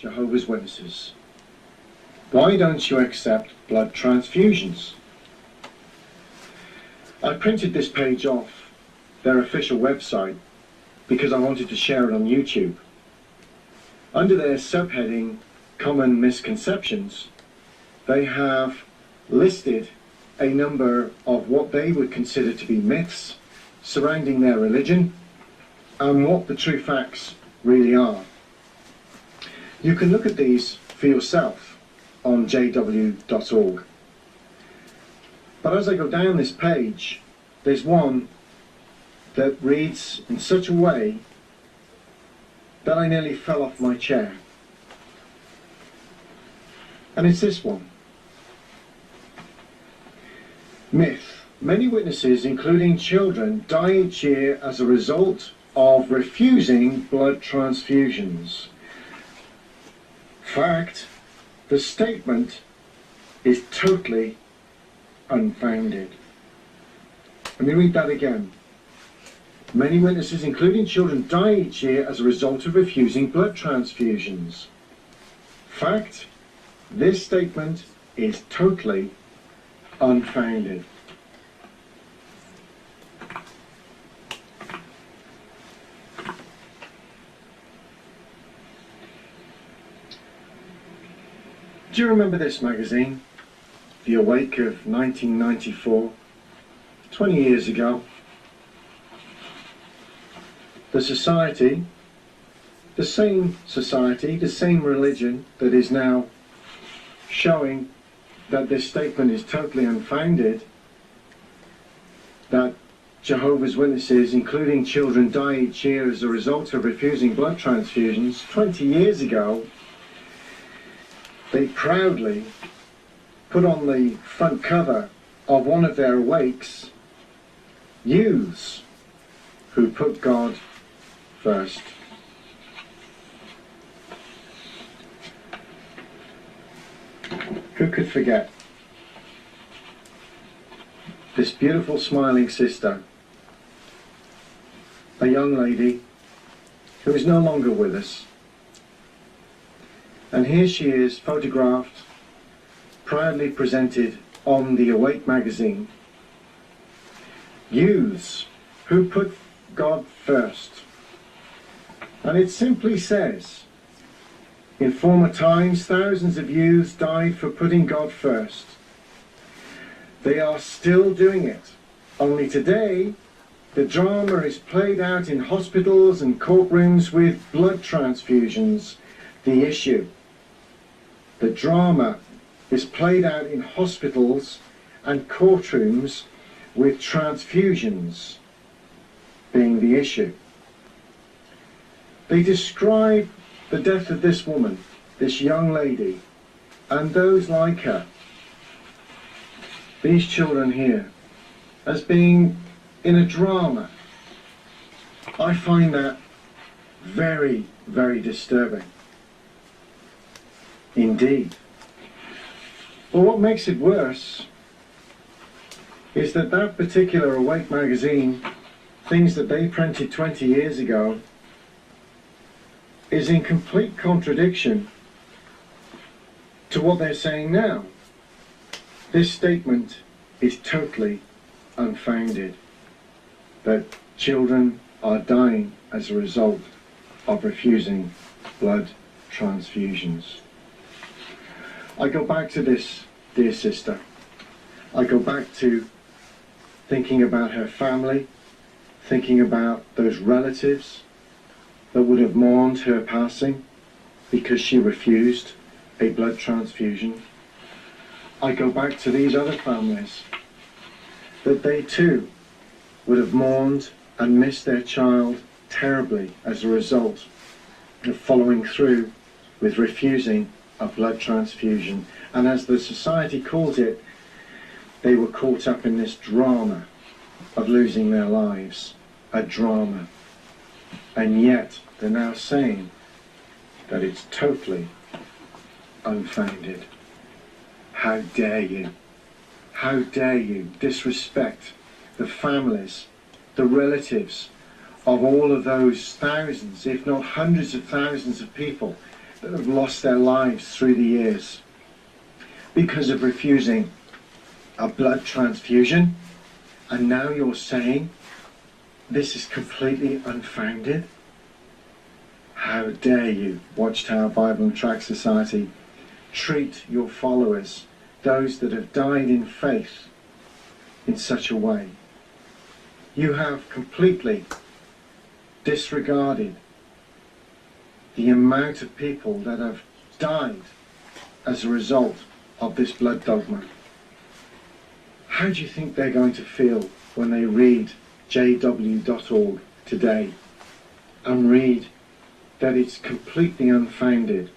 Jehovah's Witnesses. Why don't you accept blood transfusions? I printed this page off their official website because I wanted to share it on YouTube. Under their subheading, Common Misconceptions, they have listed a number of what they would consider to be myths surrounding their religion and what the true facts really are. You can look at these for yourself on jw.org. But as I go down this page, there's one that reads in such a way that I nearly fell off my chair. And it's this one. Myth. Many witnesses, including children, die each year as a result of refusing blood transfusions. Fact. The statement is totally unfounded. Let me read that again. Many witnesses, including children, die each year as a result of refusing blood transfusions. Fact. This statement is totally unfounded. Do you remember this magazine, The Awake of 1994, 20 years ago? The society, the same religion that is now showing that this statement is totally unfounded, that Jehovah's Witnesses, including children, die each year as a result of refusing blood transfusions. 20 years ago, they proudly put on the front cover of one of their awakes, youths who put God first. Who could forget this beautiful smiling sister, a young lady who is no longer with us? And here she is, photographed, proudly presented on the Awake magazine. Youths who put God first. And it simply says, in former times, thousands of youths died for putting God first. They are still doing it. Only today, the drama is played out in hospitals and courtrooms with blood transfusions, the issue. The drama is played out in hospitals and courtrooms with transfusions being the issue. They describe the death of this woman, this young lady, and those like her, these children here, as being in a drama. I find that very, very disturbing. Indeed. But what makes it worse is that that particular Awake magazine, things that they printed 20 years ago, is in complete contradiction to what they're saying now. This statement is totally unfounded, that children are dying as a result of refusing blood transfusions. I go back to this dear sister. I go back to thinking about her family, thinking about those relatives that would have mourned her passing because she refused a blood transfusion. I go back to these other families, that they too would have mourned and missed their child terribly as a result of following through with refusing a blood transfusion. And as the society calls it, they were caught up in this drama of losing their lives, a drama. And yet they're now saying that it's totally unfounded. How dare you? How dare you disrespect the families, the relatives of all of those thousands, if not hundreds of thousands of people that have lost their lives through the years because of refusing a blood transfusion, and now you're saying this is completely unfounded? How dare you, Watchtower Bible and Tract Society, treat your followers, those that have died in faith, in such a way? You have completely disregarded the amount of people that have died as a result of this blood dogma. How do you think they're going to feel when they read jw.org today and read that it's completely unfounded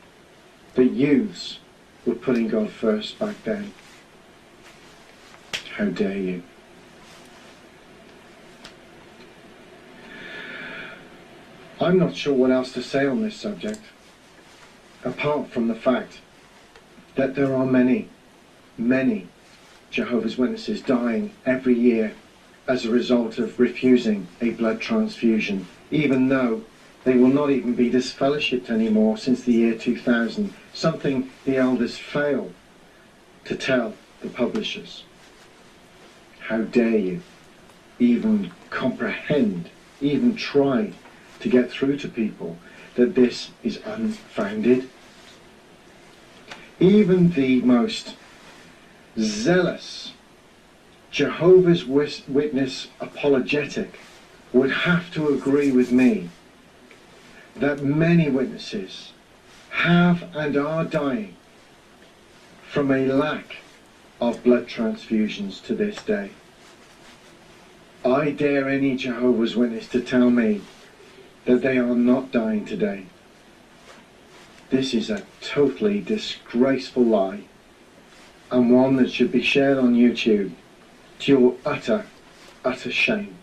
that youths were putting God first back then? How dare you? I'm not sure what else to say on this subject, apart from the fact that there are many, many Jehovah's Witnesses dying every year as a result of refusing a blood transfusion, even though they will not even be disfellowshipped anymore since the year 2000, something the elders fail to tell the publishers. How dare you even comprehend, even try to get through to people that this is unfounded? Even the most zealous Jehovah's Witness apologetic would have to agree with me that many witnesses have and are dying from a lack of blood transfusions to this day. I dare any Jehovah's Witness to tell me that they are not dying today. This is a totally disgraceful lie, and one that should be shared on YouTube to your utter, utter shame.